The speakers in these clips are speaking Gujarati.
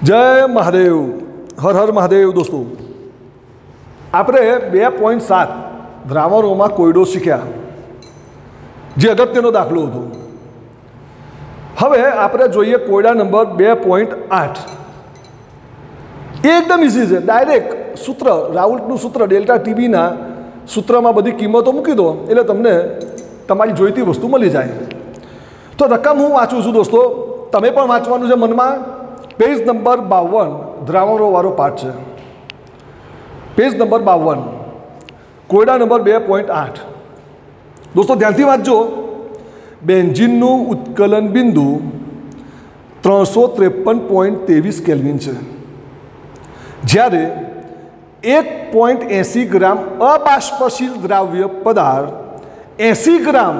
जय महादेव, हर हर महादेव। दोस्तों આપણે 2.7 દ્રાવણોમાં કોયડો શીખ્યા, જે અગત્યનો દાખલો હતો। હવે આપણે જોઈએ કોયડા નંબર 2.8। એકદમ ઇઝી છે, ડાયરેક્ટ સૂત્ર, રાઉલ્ટનું સૂત્ર ડેલ્ટા ટીબીના સૂત્રમાં બધી કિંમતો મૂકી દો એટલે તમને તમારી જોઈતી વસ્તુ મળી જાય। તો રકમ હું વાંચું છું દોસ્તો, તમે પણ વાંચવાનું છે મનમાં। પેજ નંબર 52 દ્રાવણોવાળો પાઠ છે, પેજ નંબર 52, કોયડા નંબર 2.8। દોસ્તો ધ્યાનથી વાંચજો। બેન્ઝીનનું ઉત્કલન બિંદુ 353.23 કેલ્વિન છે, જ્યારે 1.80 ગ્રામ અબાષ્પશીલ દ્રાવ્ય પદાર્થ 80 ગ્રામ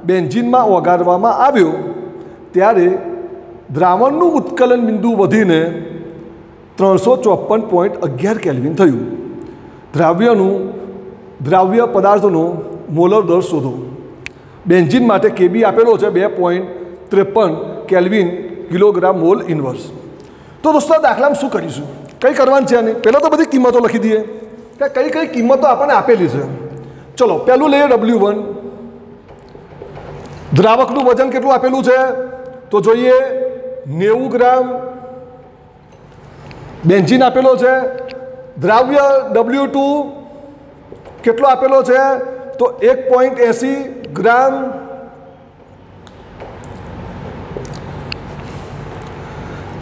બેન્ઝીનમાં ઓગાળવામાં આવ્યો ત્યારે દ્રાવણનું ઉત્કલન બિંદુ વધીને 354.11 કેલ્વિન થયું। દ્રાવ્ય પદાર્થનો મોલર દર શોધો। બેન્ઝીન માટે કેબી આપેલો છે 2.53 કેલ્વિન કિલોગ્રામ મોલ ઇન્વર્સ। તો દોસ્તો દાખલામાં શું કરીશું, કંઈ કરવાનું છે નહીં, પહેલાં તો બધી કિંમતો લખી દઈએ કે કઈ કઈ કિંમતો આપણને આપેલી છે। ચલો પહેલું લઈએ W1, દ્રાવકનું વજન કેટલું આપેલું છે તો જોઈએ 90 ગ્રામ બેન્ઝીન આપેલો છે। દ્રાવ્ય W2 કેટલો આપેલો છે તો 1.80 ગ્રામ।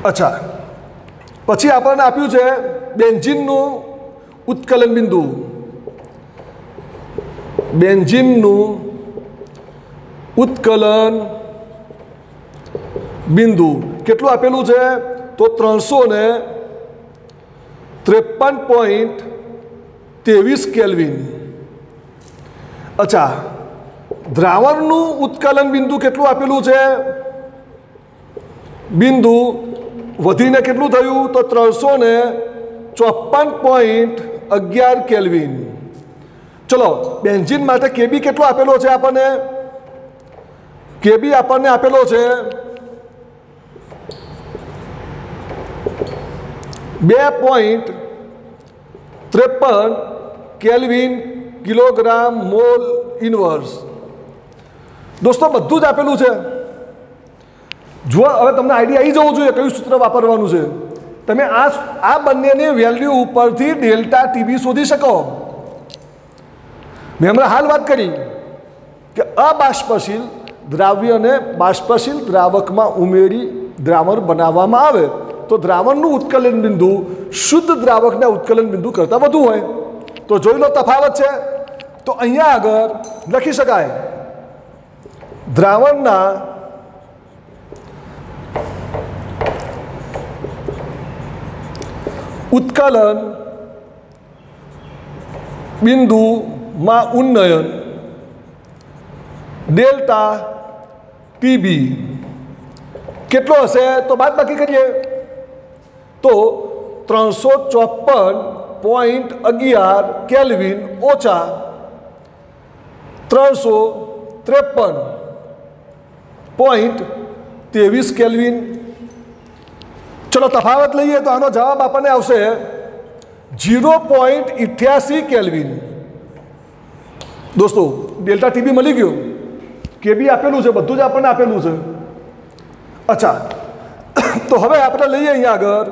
અચ્છા, પછી આપણને આપ્યું છે બેન્ઝીનનું ઉત્કલન બિંદુ। બેન્ઝીનનું ઉત્કલન બિંદુ કેટલું આપેલું છે તો 353.23 કેલ્વિન। અચ્છા, દ્રાવણનું ઉત્કલન બિંદુ કેટલું આપેલું છે, બિંદુ વધીને કેટલું થયું તો 354.11 કેલ્વિન। ચલો બેન્ઝીન માટે કેબી કેટલો આપેલો છે આપણને, કેબી આપણને આપેલો છે 2.53 કેલ્વિન કિલોગ્રામ મોલ ઇન્વર્સ। દોસ્તો બધું જ આપેલું છે। જો હવે તમને આઈડિયા આવી જવું જોઈએ કયું સૂત્ર વાપરવાનું છે, તમે આ બંનેની વેલ્યુ ઉપરથી ડેલ્ટા ટીબી શોધી શકો। મેં હમણાં હાલ વાત કરી કે અબાષ્પશીલ દ્રાવ્યને બાષ્પશીલ દ્રાવકમાં ઉમેરી દ્રાવણ બનાવવામાં આવે તો દ્રાવણનું ઉત્કલન બિંદુ શુદ્ધ દ્રાવકના ઉત્કલન બિંદુ કરતાં વધુ હોય। તો જોઈ લો તફાવત છે। તો અહીંયા આગળ લખી શકાય દ્રાવણના ઉત્કલન બિંદુમાં ઉન્નયન ડેલ્ટા ટીબી કેટલો હશે તો બાદબાકી કરીએ તો 354.11 કેલ્વિન ઓછા 353.23 કેલ્વિન। ચલો તફાવત લઈએ તો આનો જવાબ આપણને આવશે 0.88 કેલ્વિન। દોસ્તો ડેલ્ટા ટીબી મળી ગયો, કેબી આપેલું છે, બધું જ આપણને આપેલું છે। અચ્છા, તો હવે આપણે લઈએ અહીંયા આગળ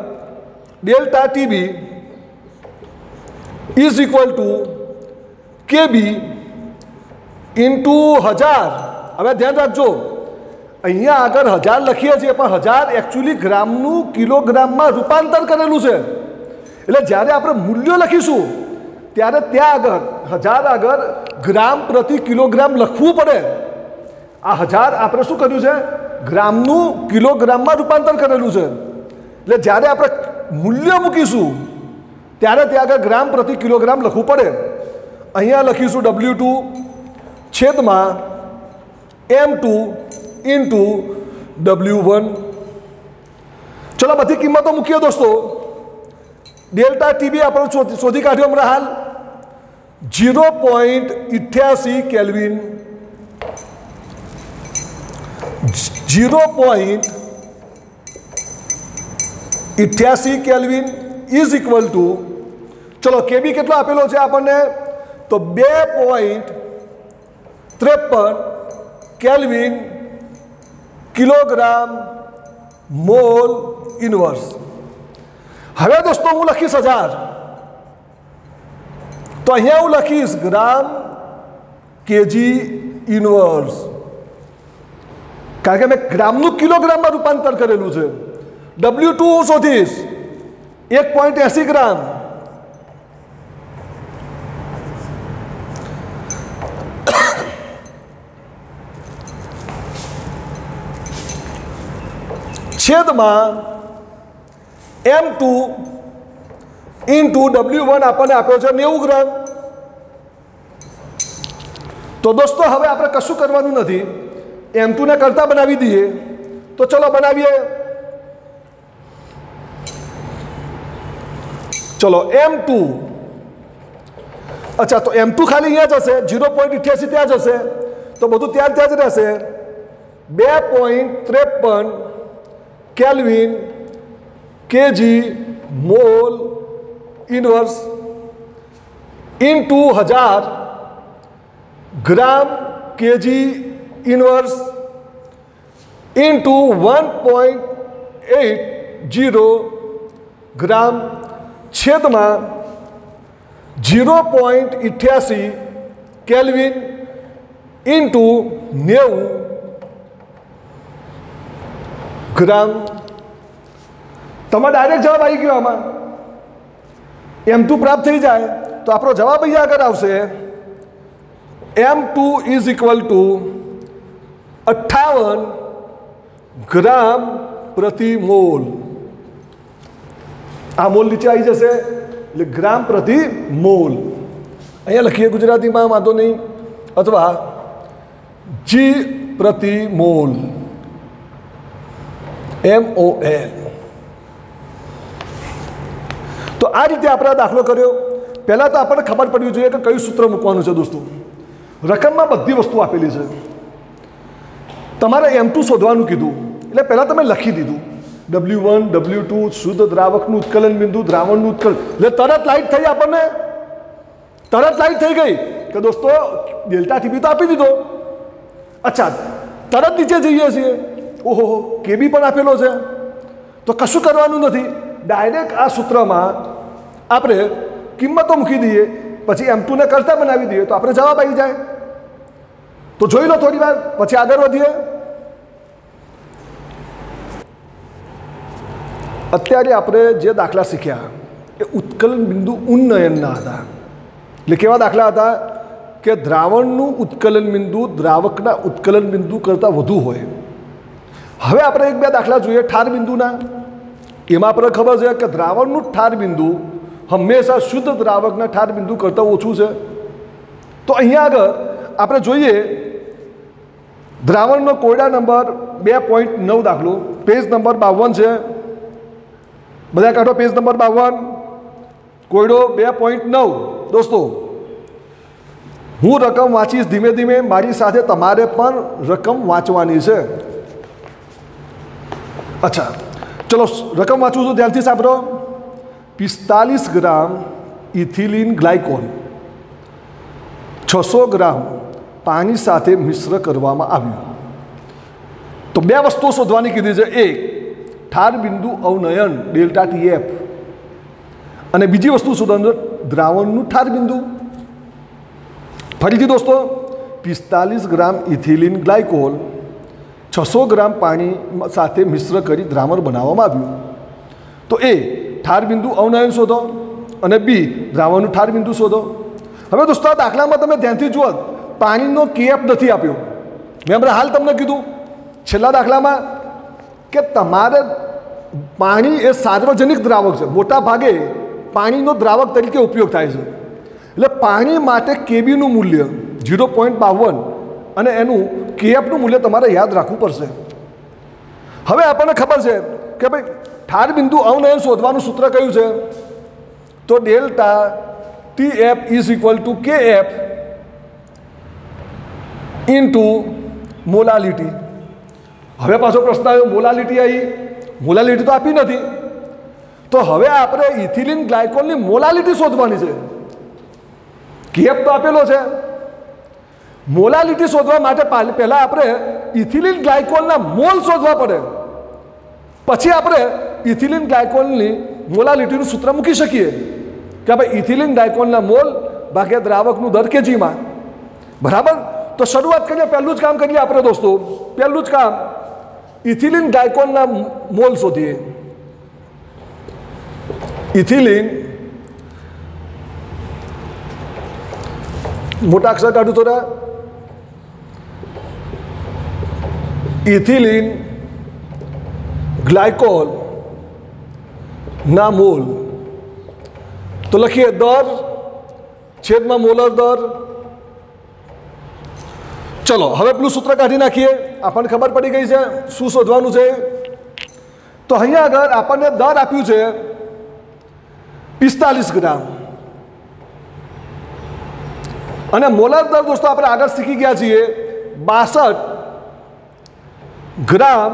delta TB is equal to KB into 1000। હવે ધ્યાન રાખજો, અહીંયા આગળ 1000 લખીએ છીએ પણ 1000 એકચ્યુઅલી ગ્રામનું કિલોગ્રામમાં રૂપાંતર કરેલું છે। એટલે જ્યારે આપણે મૂલ્યો લખીશું ત્યારે ત્યાં આગળ 1000 આગળ ગ્રામ પ્રતિ કિલોગ્રામ લખવું પડે। આ 1000 આપણે શું કર્યું છે, ગ્રામનું કિલોગ્રામમાં રૂપાંતર કરેલું છે। એટલે જ્યારે આપણે મૂલ્ય મૂકીશું ત્યારે ત્યાં આગળ ગ્રામ પ્રતિ કિલોગ્રામ લખવું પડે। અહીંયા લખીશું W2 છેદમાં M2 ઇન્ટુ W1। ચલો બધી કિંમતો મૂકીએ દોસ્તો। ડેલ્ટા ટીબી આપણે શોધી કાઢ્યો હમણાં હાલ 0.88 kelvin, 0.88 88 kelvin is equal two, ચલો કેબી કેટલો આપેલો છે આપણને, તો 2.53 કેલ્વિન કિલોગ્રામ મોલ ઇનવર્સ. હવે દોસ્તો હું લખીશ 1000, તો અહીંયા હું લખીશ ગ્રામ કેજી ઇનવર્સ, કારણ કે મેં ગ્રામનું કિલોગ્રામમાં રૂપાંતર કરેલું છે. W2 હું શોધીશ 1.80 ગ્રામ, છેદમાં M2 ઇન્ટુ W1 આપણને આપ્યો છે 90 ગ્રામ. તો દોસ્તો હવે આપણે કશું કરવાનું નથી, M2 ને કરતા બનાવી દઈએ. તો ચલો બનાવીએ. ચલો M2, અચ્છા તો M2 ખાલી અહીંયા જ હશે, 0.88 ત્યાં જ હશે, તો બધું ત્યાં જ રહેશે. 2.53 kelvin KG mall inverse into 1000 ગ્રામ કેજી ઇનવર્સ ઇન્ટુ 1.80 ગ્રામ છેદમાં 0.88 કેલ્વિન ઇન્ટુ 90 ગ્રામ. તમારો ડાયરેક્ટ જવાબ આવી ગયો. આમાં M2 પ્રાપ્ત થઈ જાય તો આપણો જવાબ અહીંયા આગળ આવશે. M2 ઇઝ ઇક્વલ ટુ 58 ગ્રામ પ્રતિ મોલ. આ મોલ નીચે આવી જશે એટલે ગ્રામ પ્રતિ મોલ. અહીંયા લખીએ ગુજરાતીમાં, વાંધો નહીં, અથવા જી પ્રતિ મોલ, MOL. તો આ રીતે આપણે દાખલો કર્યો. પહેલાં તો આપણને ખબર પડવી જોઈએ કે કયું સૂત્ર મૂકવાનું છે દોસ્તો. રકમમાં બધી વસ્તુ આપેલી છે, તમારે M2 શોધવાનું કીધું એટલે પહેલાં તમે લખી દીધું W1 W2 શુદ્ધ દ્રાવકનું ઉત્કલન બિંદુ, દ્રાવણનું ઉત્કલન, એટલે તરત લાઈટ થઈ, આપણને તરત લાઈટ થઈ ગઈ કે દોસ્તો ડેલ્ટા TB તો આપી દીધો. અચ્છા તરત નીચે જઈએ છીએ, ઓહો કેબી પણ આપેલો છે, તો કશું કરવાનું નથી, ડાયરેક્ટ આ સૂત્રમાં આપણે કિંમતો મૂકી દઈએ, પછી M2 ને કરતા બનાવી દઈએ તો આપણે જવાબ આવી જાય. તો જોઈ લો થોડી વાર, પછી આગળ વધીએ. અત્યારે આપણે જે દાખલા શીખ્યા એ ઉત્કલન બિંદુ ઉન્નયનના હતા. એટલે કેવા દાખલા હતા કે દ્રાવણનું ઉત્કલન બિંદુ દ્રાવકના ઉત્કલન બિંદુ કરતાં વધુ હોય. હવે આપણે એક બે દાખલા જોઈએ ઠાર બિંદુના. એમાં આપણે ખબર છે કે દ્રાવણનું ઠાર બિંદુ હંમેશા શુદ્ધ દ્રાવકના ઠાર બિંદુ કરતાં ઓછું છે. તો અહીંયા આગળ આપણે જોઈએ દ્રાવણનો કોયડા નંબર 2.9 દાખલો, પેજ નંબર 52 છે. બધા કાઢો પેજ નંબર 52, કોયડો 2.9. દોસ્તો હું રકમ વાંચીશ ધીમે ધીમે, મારી સાથે તમારે પણ રકમ વાંચવાની છે. અચ્છા ચલો રકમ વાંચું છું, ધ્યાનથી સાંભળો. 45 ગ્રામ ઇથિલિન ગ્લાયકોલ 600 ગ્રામ પાણી સાથે મિશ્ર કરવામાં આવ્યું. તો બે વસ્તુઓ શોધવાની કીધી છે. એક ઠાર બિંદુ અવનયન ડેલ્ટા TF, અને બીજી વસ્તુ શોધવાનું દ્રાવણનું ઠાર બિંદુ. ફરીથી દોસ્તો 45 ગ્રામ ઇથિલિન ગ્લાયકોલ 600 ગ્રામ પાણી સાથે મિશ્ર કરી દ્રાવણ બનાવવામાં આવ્યું. તો એ ઠાર બિંદુ અવનયન શોધો અને બી દ્રાવણનું ઠાર બિંદુ શોધો. હવે દોસ્તો આ દાખલામાં તમે ધ્યાનથી જુઓ, પાણીનો KF નથી આપ્યો. મેં હમણાં હાલ તમને કીધું છેલ્લા દાખલામાં કે તમારે પાણી એ સાર્વજનિક દ્રાવક છે, મોટા ભાગે પાણીનો દ્રાવક તરીકે ઉપયોગ થાય છે. એટલે પાણી માટે કેબીનું મૂલ્ય 0.52 અને એનું KFનું મૂલ્ય તમારે યાદ રાખવું પડશે. હવે આપણને ખબર છે કે ભાઈ ઠાર બિંદુ અવનયન શોધવાનું સૂત્ર કયું છે, તો delta TF is equal two KF into molality. હવે પાછો પ્રશ્ન આવ્યો, મોલાલિટી આવી, મોલાલિટી તો આપી નથી, તો હવે આપણે ઇથિલિન ગ્લાયકોલની મોલાલિટી શોધવાની છે. કેપ તો આપેલો છે, મોલાલિટી શોધવા માટે પહેલા આપણે ઇથિલિન ગ્લાયકોલના મોલ શોધવા પડે, પછી આપણે ઇથિલિન ગ્લાયકોલની મોલાલિટીનું સૂત્ર મૂકી શકીએ કે ભાઈ ઇથિલિન ગ્લાયકોલના મોલ ભાગ્યા દ્રાવકનું દર કેજીમાં. બરાબર. તો શરૂઆત કરીએ, પહેલું જ કામ કરીએ આપણે દોસ્તો. પહેલું જ કામ, ઇથિલિન ગ્લાયકોલના મોલ શોધીએ. ઇથિલિન, મોટા અક્ષર કાઢું થોડા, ઇથિલિન ગ્લાયકોલ ના મોલ. તો લખીએ દર છેદમાં મોલર દર. ચલો હવે પેલું સૂત્ર કાઢી નાખીએ, આપણને ખબર પડી ગઈ છે શું શોધવાનું છે. તો અહીંયા આગળ આપણને દર આપ્યું છે 45 ગ્રામ, અને મોલર દર દોસ્તો આપણે આગળ શીખી ગયા છીએ 62 ગ્રામ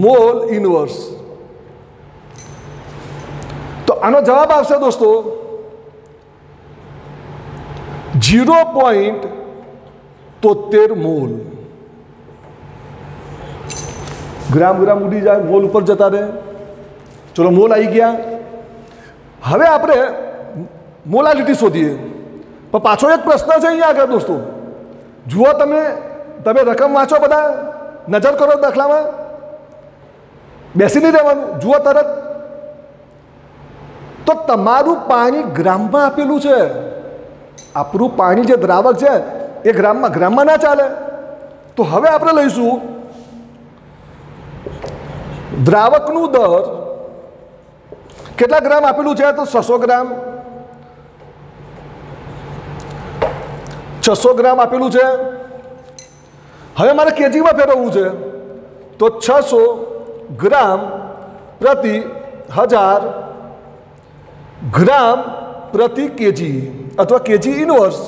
મોલ ઇનવર્સ. તો આનો જવાબ આવશે દોસ્તો 0.73 મોલ. ગ્રામ ગ્રામ ઉડી જાય, મોલ ઉપર જતા રહે. ચલો મોલ આવી ગયા. હવે આપણે મોલાલિટી શોધીએ. પણ પાછો એક પ્રશ્ન છે અહીંયા આગળ દોસ્તો. જુઓ, તમે રકમ વાંચો, બધા નજર કરો દાખલામાં, બેસી નહીં રહેવાનું, જુઓ તરત. તો તમારું પાણી ગ્રામમાં આપેલું છે. આપણું પાણી જે દ્રાવક છે એ ગ્રામમાં ના ચાલે. તો હવે આપણે લઈશું દ્રાવકનું દર. કેટલા ગ્રામ આપેલું છે? તો 600 ગ્રામ. 600 ગ્રામ આપેલું છે. હવે મારે કેજીમાં ફેરવવું છે, તો 600 ગ્રામ પ્રતિ 1000 ગ્રામ પ્રતિ કેજી, અથવા kg inverse.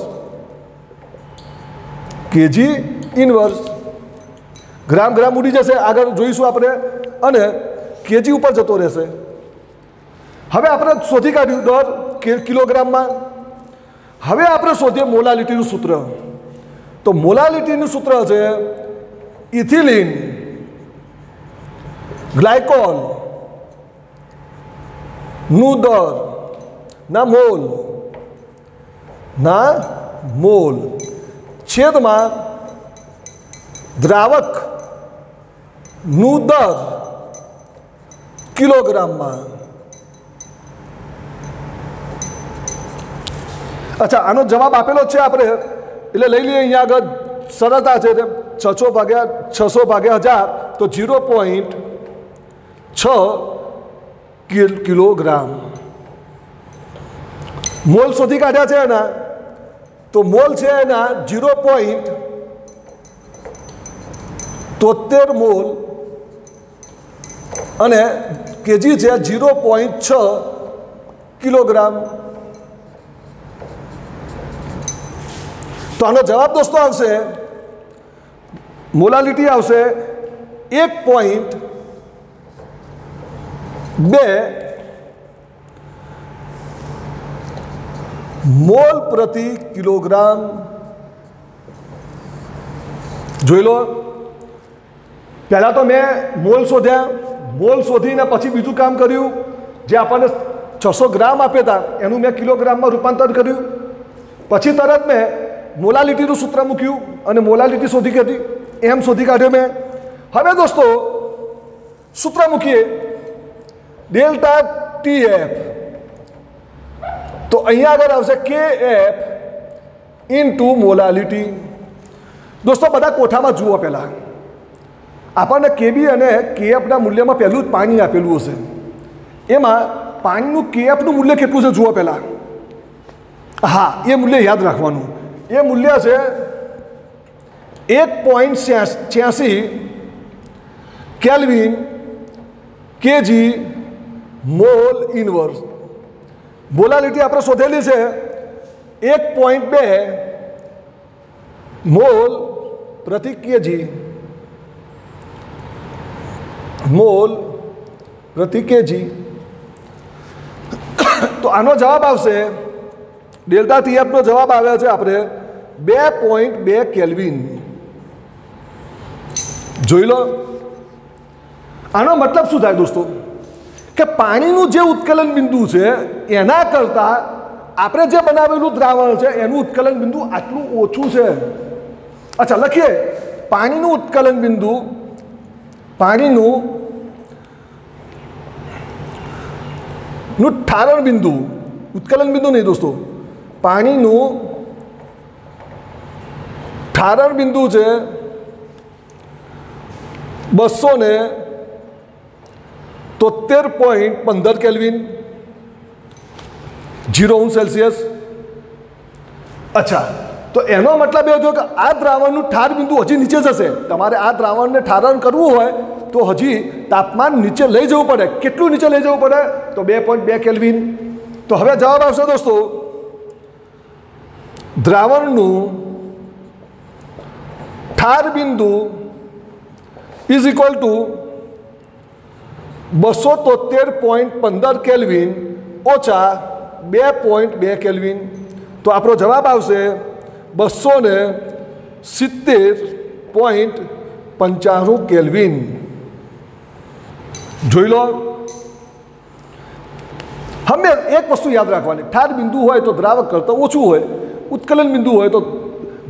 Kg inverse. Gram gram ઉડી જશે, આગળ જોઈશું આપણે, અને કેજી ઉપર જતો રહેશે. હવે આપણે શોધી કાઢ્યું દર કિલોગ્રામમાં. હવે આપણે શોધીએ મોલાલિટીનું સૂત્ર. તો મોલાલિટીનું સૂત્ર છે ઇથિલિન ગ્લાયકોલ નું દર ના મોલ છેદમાં દ્રાવક નું દર કિલોગ્રામમાં. અચ્છા, આનો જવાબ આપેલો છે આપણે, એટલે લઈ લઈએ. અહીંયા આગળ સરળતા છે, 600 ભાગ્યા 1000, તો 0.6 કિલોગ્રામ. મોલ શોધી કાઢ્યા છે એના. તો મોલ છે એના 0.73 મોલ, અને કેજી છે 0.6 કિલોગ્રામ. તો આનો જવાબ દોસ્તો આવશે, મોલાલિટી આવશે 1.2 મોલ પ્રતિ કિલોગ્રામ. જોઈ લો, પહેલાં તો મેં મોલ શોધ્યા, મોલ શોધીને પછી બીજું કામ કર્યું, જે આપણને 600 ગ્રામ આપ્યા હતા એનું મેં કિલોગ્રામમાં રૂપાંતર કર્યું. પછી તરત મેં મોલાલિટીનું સૂત્ર મૂક્યું અને મોલાલિટી શોધી કાઢી, એમ શોધી કાઢ્યો મેં. હવે દોસ્તો સૂત્ર મૂકીએ, ડેલ્ટા TF. તો અહીંયા આગળ આવશે KF ઇન્ટુ મોલાલિટી. દોસ્તો બધા કોઠામાં જુઓ, પહેલાં આપણને KB અને KFના મૂલ્યમાં પહેલું જ પાણી આપેલું હશે. એમાં પાણીનું KFનું મૂલ્ય કેટલું છે જુઓ પહેલાં. હા, એ મૂલ્ય યાદ રાખવાનું. એ મૂલ્ય છે 1.86 kelvin KG mall inverse. Molality આપણે શોધેલી છે 1.2 મોલ પ્રતિ કેજી, મોલ પ્રતિ કેજી. તો આનો જવાબ આવશે ડેલ્ટા ટીએફનો જવાબ આવ્યો છે આપણે 2.2 કેલ્વિન. જોઈ લો, આનો મતલબ શું થાય દોસ્તો કે પાણીનું જે ઉત્કલન બિંદુ છે એના કરતાં આપણે જે બનાવેલું દ્રાવણ છે એનું ઉત્કલન બિંદુ આટલું ઓછું છે. અચ્છા, લખીએ પાણીનું ઉત્કલન બિંદુ, પાણીનું ઠારણ બિંદુ, ઉત્કલન બિંદુ નહીં દોસ્તો, પાણીનું ઠારણ બિંદુ છે 273.15 કેલ્વિન, 0°C. અચ્છા, તો એનો મતલબ એ થયો કે આ દ્રાવણનું ઠાર બિંદુ હજી નીચે જશે. તમારે આ દ્રાવણને ઠારણ કરવું હોય તો હજી તાપમાન નીચે લઈ જવું પડે. કેટલું નીચે લઈ જવું પડે? તો 2.2 કેલ્વિન. તો હવે જવાબ આવશે દોસ્તો, દ્રાવણનું ઠાર બિંદુ ઇઝ ઇક્વલ ટુ 273.15 કેલ્વિન ઓછા 2.2 કેલ્વિન. તો આપણો જવાબ આવશે 270.95 કેલ્વિન. જોઈ લો, હંમેશા એક વસ્તુ યાદ રાખવાની, ઠાર બિંદુ હોય તો દ્રાવક કરતાં ઓછું હોય, ઉત્કલન બિંદુ હોય તો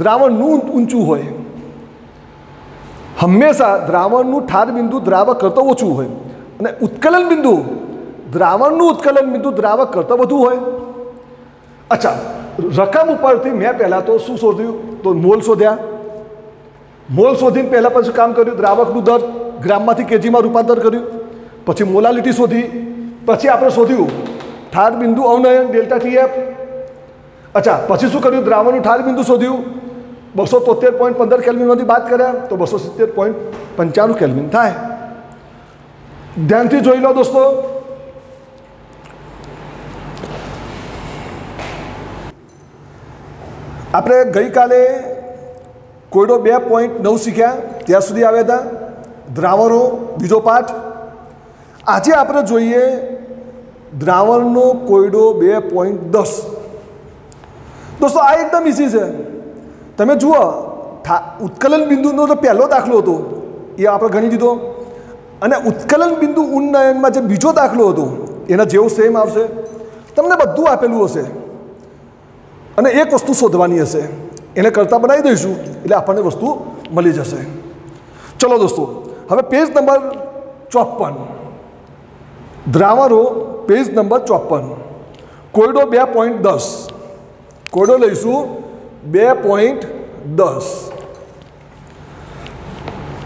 દ્રાવણનું ઊંચું હોય. હંમેશા દ્રાવણનું ઠાર બિંદુ દ્રાવક કરતાં ઓછું હોય અને ઉત્કલન બિંદુ, દ્રાવણનું ઉત્કલન બિંદુ દ્રાવક કરતાં વધુ હોય. અચ્છા, રકમ ઉપરથી મેં પહેલાં તો શું શોધ્યું? તો મોલ શોધ્યા. મોલ શોધીને પહેલાં પછી કામ કર્યું, દ્રાવકનું દર ગ્રામમાંથી કેજીમાં રૂપાંતર કર્યું, પછી મોલાલિટી શોધી, પછી આપણે શોધ્યું ઠાર બિંદુ અવનયન ડેલ્ટા ટીએફ. અચ્છા, પછી શું કર્યું? દ્રાવણનું ઠાર બિંદુ શોધ્યું, 273.15 કેલ્વિનમાંથી બાદ કર્યા તો 270.95 કેલ્વિન થાય. ધ્યાનથી જોઈ લો દોસ્તો. આપણે ગઈકાલે કોયડો 2.9 શીખ્યા, ત્યાં સુધી આવ્યા હતા દ્રાવણો, બીજો પાઠ. આજે આપણે જોઈએ દ્રાવણનો કોયડો 2.10. દોસ્તો આ એકદમ ઇઝી છે. તમે જુઓ, ઉત્કલન બિંદુનો તો પહેલો દાખલો હતો એ આપણે ગણી દીધો, અને ઉત્કલન બિંદુ ઉન્નયનમાં જે બીજો દાખલો હતો એના જેવું સેમ આવશે. તમને બધું આપેલું હશે અને એક વસ્તુ શોધવાની હશે, એને કરતાં બનાવી દઈશું એટલે આપણને વસ્તુ મળી જશે. ચલો દોસ્તો, હવે પેજ નંબર 54, દ્રાવણો પેજ નંબર 54, કોયડો 2.10. કોયડો લઈશું 2.10.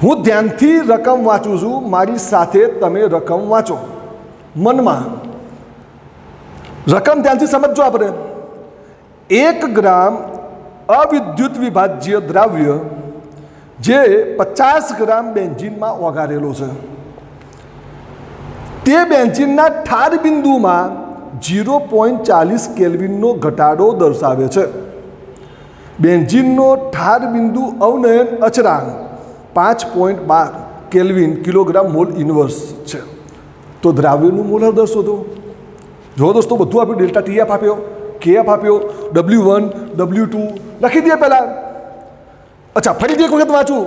હું ધ્યાનથી રકમ વાંચું છું, મારી સાથે તમે રકમ વાંચો મનમાં. રકમ ધ્યાનથી સમજજો. આપણે 1 ગ્રામ અવિદ્યુત વિભાજ્ય દ્રાવ્ય જે 50 ગ્રામ બેન્ઝીનમાં ઓગાળેલો છે, તે બેન્ઝીનના ઠાર બિંદુમાં 0.40 કેલ્વિનનો ઘટાડો દર્શાવે છે. બેન્ઝીનનો ઠાર બિંદુ અવનયન અચળાંક 5.12 કેલ્વિન કિલોગ્રામ મોલ ઇન્વર્સ છે. તો દ્રાવ્યનું મોલર દર શોધો. જો દોસ્તો, બધું આપ્યું, ડેલ્ટા ટીએફ આપ્યો, કેએફ આપ્યો, W1 W2 લખી દઈએ પહેલાં. અચ્છા, ફરીથી એક વખત વાંચું,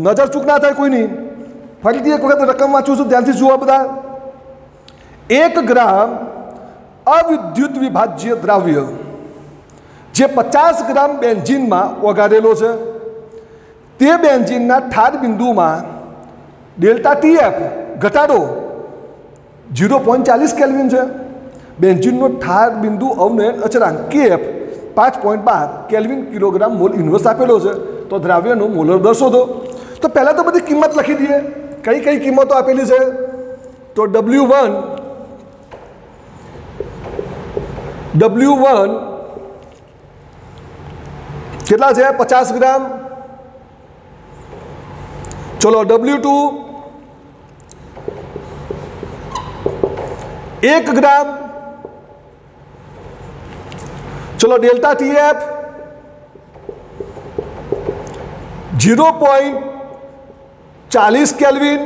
નજર ચૂક ના થાય કોઈની. ફરીથી એક વખત રકમ વાંચું છું, ધ્યાનથી જુઓ બધા. 1 ગ્રામ અવિદ્યુત વિભાજ્ય દ્રાવ્ય જે 50 ગ્રામ બેન્ઝીનમાં ઓગાળેલો છે, તે બેન્ઝીનના ઠાર બિંદુમાં ડેલ્ટા ટીએફ ઘટાડો 0.40 કેલ્વિન છે. બેન્ઝીનનો ઠાર બિંદુ અવનયન અચળાંક KF 5.12 kelvin kilogram mall inverse આપેલો છે. તો દ્રાવ્યનો મોલર દર શોધો. તો પહેલાં તો બધી કિંમત લખી દઈએ. કઈ કઈ કિંમતો આપેલી છે? તો W1 કેટલા છે? 50 ગ્રામ. ચલો W2 1 ગ્રામ. ચલો delta TF 0.40 kelvin,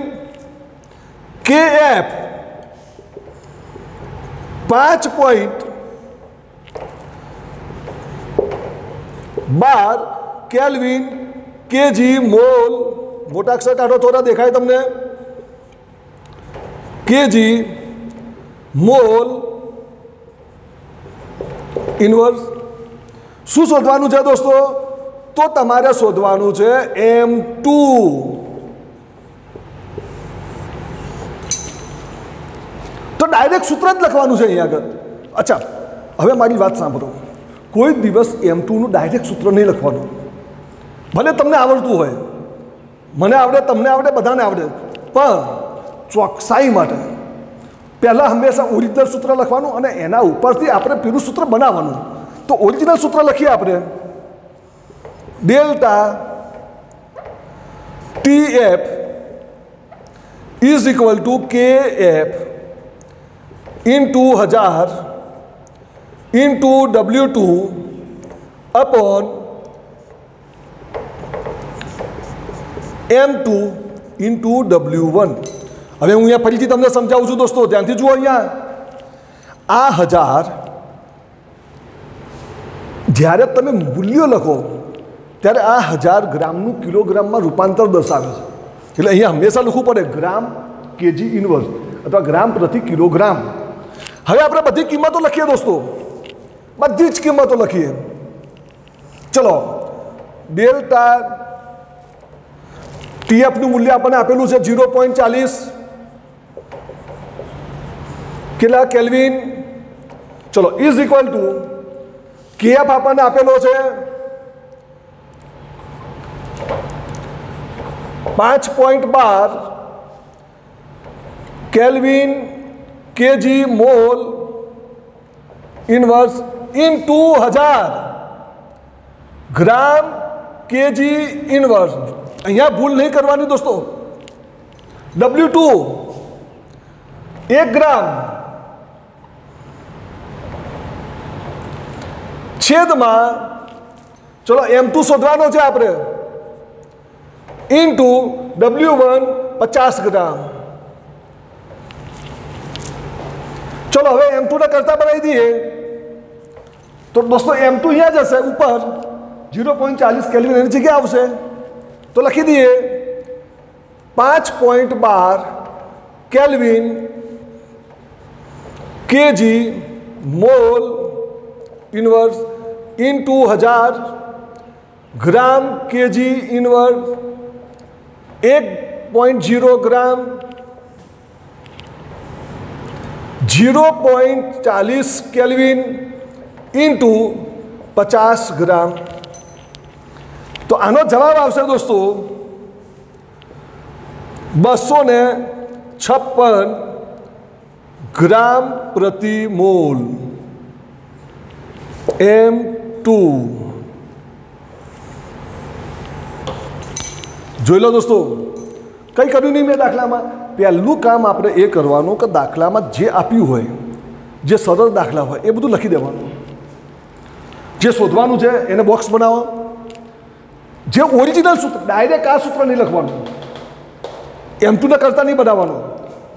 KF 5.12 5.12 kelvin KG mall, મોટા અક્ષર કાઢો થોડા દેખાય તમને, કેજી મોલ ઇન્વર્સ. શું શોધવાનું છે દોસ્તો? તો તમારે શોધવાનું છે M2. તો ડાયરેક્ટ સૂત્ર જ લખવાનું છે અહીંયા આગળ. અચ્છા, હવે મારી વાત સાંભળો. કોઈ દિવસ M2 નું ડાયરેક્ટ સૂત્ર નહીં લખવાનું. ભલે તમને આવડતું હોય, મને આવડે, તમને આવડે, બધાને આવડે, પણ ચોકસાઈ માટે પહેલાં હંમેશા ઓરિજિનલ સૂત્ર લખવાનું અને એના ઉપરથી આપણે પેલું સૂત્ર બનાવવાનું. તો ઓરિજિનલ સૂત્ર લખીએ આપણે, delta TF is equal two KF into 1000 into W2 upon M2 into W1. હવે હું અહીંયા ફરીથી તમને સમજાવું છું દોસ્તો, ધ્યાનથી જુઓ. અહીંયા આ 1000 જ્યારે તમે મૂલ્યો લખો ત્યારે આ 1000 ગ્રામનું કિલોગ્રામમાં રૂપાંતર દર્શાવે છે. એટલે અહીંયા હંમેશા લખવું પડે ગ્રામ કેજી ઇન્વર્સ અથવા ગ્રામ પ્રતિ કિલોગ્રામ. હવે આપણે બધી કિંમતો લખીએ દોસ્તો, બધી જ કિંમતો લખીએ. ચલો, ડેલ્ટા TF નું મૂલ્ય આપણને આપેલું છે 0.40, કેટલા કેલ્વિન. ચલો, ઇઝ ઇક્વલ ટુ KF આપણને આપેલો છે 5.12 kelvin KG mall inverse into 1000 ગ્રામ કેજી ઇન્વર્સ. અહીંયા ભૂલ નહીં કરવાની દોસ્તો. W2 1 ગ્રામ છેદમાં, ચલો M2 શોધવાનો છે આપણે, ઇન્ટુ W1 50 ગ્રામ. ચલો હવે M2 ને કરતા બનાવી દઈએ. તો દોસ્તો M2 અહીંયા જ હશે ઉપર, 0.40 કેલ્વિન એની જગ્યાએ આવશે. તો લખી દઈએ 5.12 kelvin KG mall inverse into 1000 ગ્રામ કેજી ઇન્વર્સ 1.0 ગ્રામ 0.40 કેલ્વિન ઇન્ટુ 50 ગ્રામ. તો આનો જવાબ આવશે દોસ્તો 256 ગ્રામ પ્રતિ મોલ M2. જોઈ લો દોસ્તો, કંઈ કર્યું નહીં મેં દાખલામાં. પહેલું કામ આપણે એ કરવાનું કે દાખલામાં જે આપ્યું હોય, જે સરળ દાખલા હોય એ બધું લખી દેવાનું. જે શોધવાનું છે એને બોક્સ બનાવો. જે ઓરિજિનલ સૂત્ર, ડાયરેક્ટ આ સૂત્ર નહીં લખવાનું. M2 ને કરતા નહીં બનાવવાનું.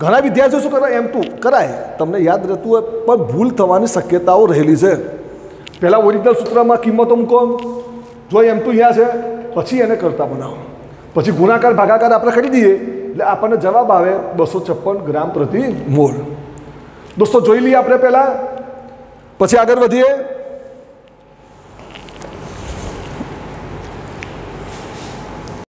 ઘણા વિદ્યાર્થીઓ શું કરવા, M2 કરાય, તમને યાદ રહેતું હોય, પણ ભૂલ થવાની શક્યતાઓ રહેલી છે. પહેલાં ઓરિજિનલ સૂત્રમાં કિંમતો મૂકો, જો M2 અહીંયા છે, પછી એને કરતા બનાવો, પછી ગુણાકાર ભાગાકાર આપણે કરી દઈએ એટલે આપણને જવાબ આવે 256 ગ્રામ પ્રતિ મોલ. દોસ્તો જોઈ લઈએ આપણે પહેલાં, પછી આગળ વધીએ.